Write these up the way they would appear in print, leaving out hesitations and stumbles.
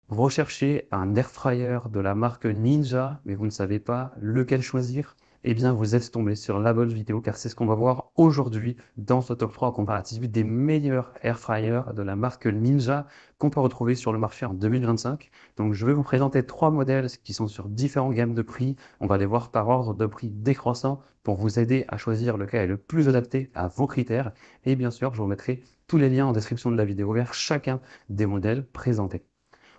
Vous recherchez un air fryer de la marque Ninja, mais vous ne savez pas lequel choisir? Eh bien, vous êtes tombé sur la bonne vidéo, car c'est ce qu'on va voir aujourd'hui dans ce top 3 comparatif des meilleurs air fryers de la marque Ninja qu'on peut retrouver sur le marché en 2025. Donc, je vais vous présenter trois modèles qui sont sur différentes gammes de prix. On va les voir par ordre de prix décroissant pour vous aider à choisir lequel est le plus adapté à vos critères. Et bien sûr, je vous mettrai tous les liens en description de la vidéo vers chacun des modèles présentés.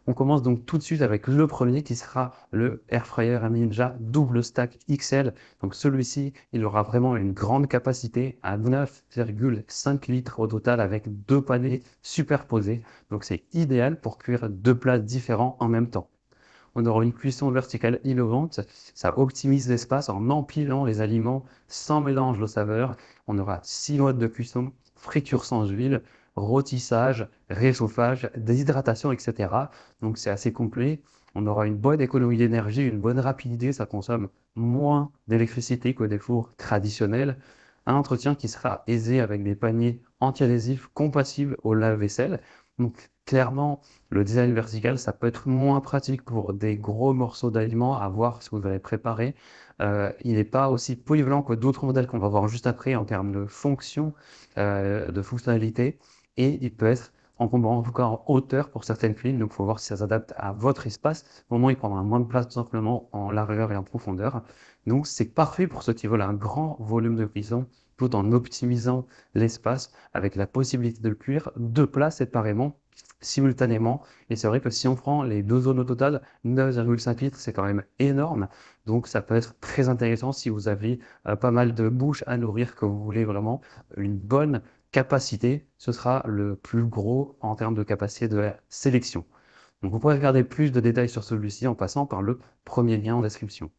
On commence donc tout de suite avec le premier qui sera le Air Fryer Ninja Double Stack XL. Donc celui-ci, il aura vraiment une grande capacité à 9,5 litres au total avec deux paniers superposés. Donc c'est idéal pour cuire deux plats différents en même temps. On aura une cuisson verticale innovante. Ça optimise l'espace en empilant les aliments sans mélange de saveurs. On aura 6 modes de cuisson, friture sans huile, rôtissage, réchauffage, déshydratation, etc. Donc c'est assez complet. On aura une bonne économie d'énergie, une bonne rapidité. Ça consomme moins d'électricité que des fours traditionnels. Un entretien qui sera aisé avec des paniers anti-adhésifs compatibles au lave-vaisselle. Donc clairement, le design vertical, ça peut être moins pratique pour des gros morceaux d'aliments à voir si vous avez préparé. Il n'est pas aussi polyvalent que d'autres modèles qu'on va voir juste après en termes de fonction, de fonctionnalité. Et il peut être encombrant encore en hauteur pour certaines cuisines. Donc, il faut voir si ça s'adapte à votre espace. Au moment, il prendra moins de place tout simplement en largeur et en profondeur. Donc, c'est parfait pour ceux qui veulent un grand volume de cuisson tout en optimisant l'espace avec la possibilité de le cuire deux plats séparément simultanément. Et c'est vrai que si on prend les deux zones au total, 9,5 litres, c'est quand même énorme. Donc ça peut être très intéressant si vous avez pas mal de bouches à nourrir, que vous voulez vraiment une bonne capacité. Ce sera le plus gros en termes de capacité de la sélection. Donc vous pourrez regarder plus de détails sur celui-ci en passant par le premier lien en description.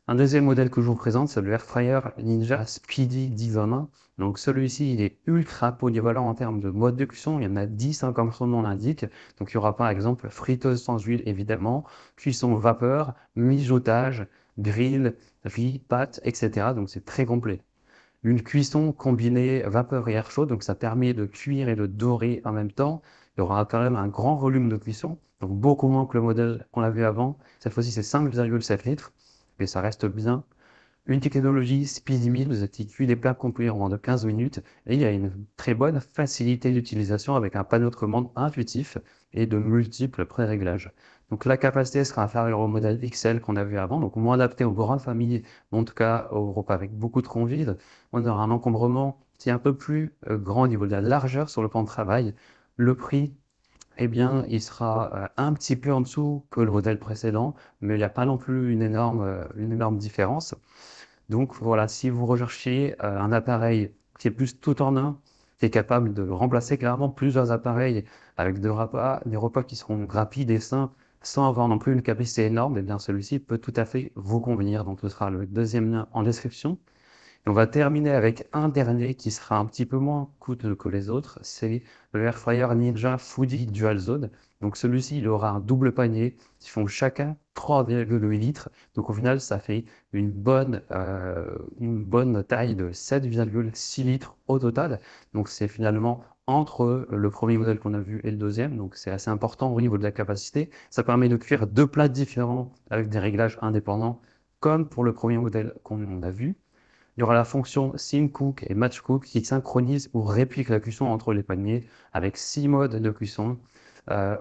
Un deuxième modèle que je vous présente, c'est le Air Fryer Ninja Speedy Design. Donc celui-ci, il est ultra polyvalent en termes de mode de cuisson. Il y en a 10, hein, comme son nom l'indique. Donc il y aura par exemple friteuse sans huile, évidemment, cuisson vapeur, mijotage, grill, riz, pâtes, etc. Donc c'est très complet. Une cuisson combinée vapeur et air chaud, donc ça permet de cuire et de dorer en même temps. Il y aura quand même un grand volume de cuisson, donc beaucoup moins que le modèle qu'on avait avant. Cette fois-ci, c'est 5,7 litres, et ça reste bien. Une technologie Speedy Meal, vous cuit les plats complets en moins de 15 minutes, et il y a une très bonne facilité d'utilisation avec un panneau de commande intuitif et de multiples pré-réglages. Donc la capacité sera inférieure au modèle XL qu'on avait avant, donc moins adapté aux grandes familles, en tout cas aux repas avec beaucoup de convives. On aura un encombrement qui est un peu plus grand au niveau de la largeur sur le plan de travail. Le prix, eh bien, il sera un petit peu en dessous que le modèle précédent, mais il n'y a pas non plus une énorme différence. Donc voilà, si vous recherchez un appareil qui est plus tout en un, qui est capable de remplacer clairement plusieurs appareils avec des repas qui seront rapides et sains, sans avoir non plus une capacité énorme, eh bien celui-ci peut tout à fait vous convenir. Donc ce sera le deuxième lien en description. Et on va terminer avec un dernier qui sera un petit peu moins coûteux que les autres, c'est le Air Fryer Ninja Foodie Dual Zone. Donc celui-ci, il aura un double panier qui font chacun 3,8 litres. Donc au final, ça fait une bonne taille de 7,6 litres au total. Donc c'est finalement entre le premier modèle qu'on a vu et le deuxième. Donc c'est assez important au niveau de la capacité. Ça permet de cuire deux plats différents avec des réglages indépendants, comme pour le premier modèle qu'on a vu. Il y aura la fonction Sync Cook et Match Cook qui synchronise ou réplique la cuisson entre les paniers avec 6 modes de cuisson,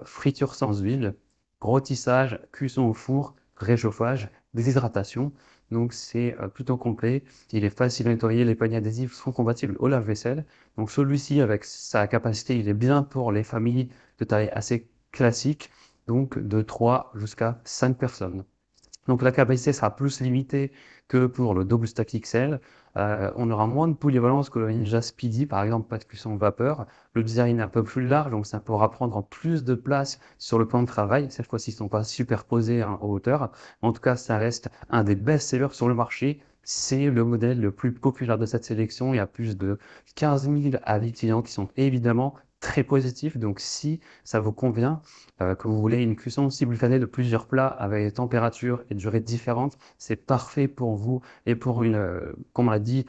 friture sans huile, rôtissage, cuisson au four, réchauffage, déshydratation. Donc c'est plutôt complet. Il est facile à nettoyer. Les paniers adhésifs sont compatibles au lave-vaisselle. Donc celui-ci, avec sa capacité, il est bien pour les familles de taille assez classique, donc de 3 jusqu'à 5 personnes. Donc la capacité sera plus limitée que pour le Double Stack XL. On aura moins de polyvalence que le Ninja Speedy, par exemple, pas de cuisson vapeur. Le design est un peu plus large, donc ça pourra prendre plus de place sur le plan de travail. Cette fois-ci, ils ne sont pas superposés en hauteur. En tout cas, ça reste un des best-sellers sur le marché. C'est le modèle le plus populaire de cette sélection. Il y a plus de 15 000 avis clients qui sont évidemment très positifs. Donc si ça vous convient, que vous voulez une cuisson simultanée de plusieurs plats avec des températures et durées différentes, c'est parfait pour vous et pour comme on l'a dit,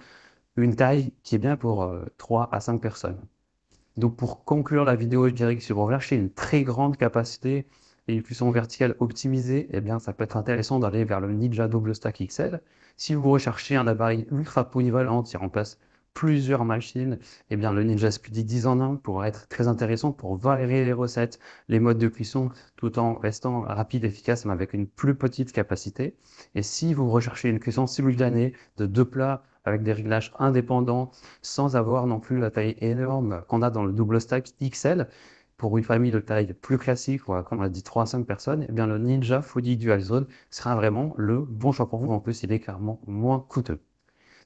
une taille qui est bien pour 3 à 5 personnes. Donc pour conclure la vidéo, je dirais que si vous recherchez une très grande capacité, et une cuisson verticale optimisée, eh bien, ça peut être intéressant d'aller vers le Ninja Double Stack XL. Si vous recherchez un appareil ultra polyvalent qui remplace plusieurs machines, eh bien, le Ninja Speedy 10 en 1 pourrait être très intéressant pour varier les recettes, les modes de cuisson, tout en restant rapide, efficace, mais avec une plus petite capacité. Et si vous recherchez une cuisson simultanée de deux plats avec des réglages indépendants, sans avoir non plus la taille énorme qu'on a dans le double stack XL, pour une famille de taille plus classique, comme on a dit 3 à 5 personnes, eh bien le Ninja Foodie Dual Zone sera vraiment le bon choix pour vous. En plus, il est clairement moins coûteux.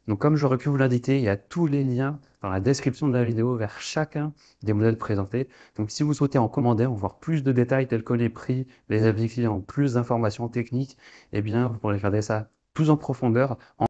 Donc, comme j'aurais pu vous l'indiquer, il y a tous les liens dans la description de la vidéo vers chacun des modèles présentés. Donc, si vous souhaitez en commander, en voir plus de détails tels que les prix, les avis clients, plus d'informations techniques, eh bien, vous pourrez regarder ça plus en profondeur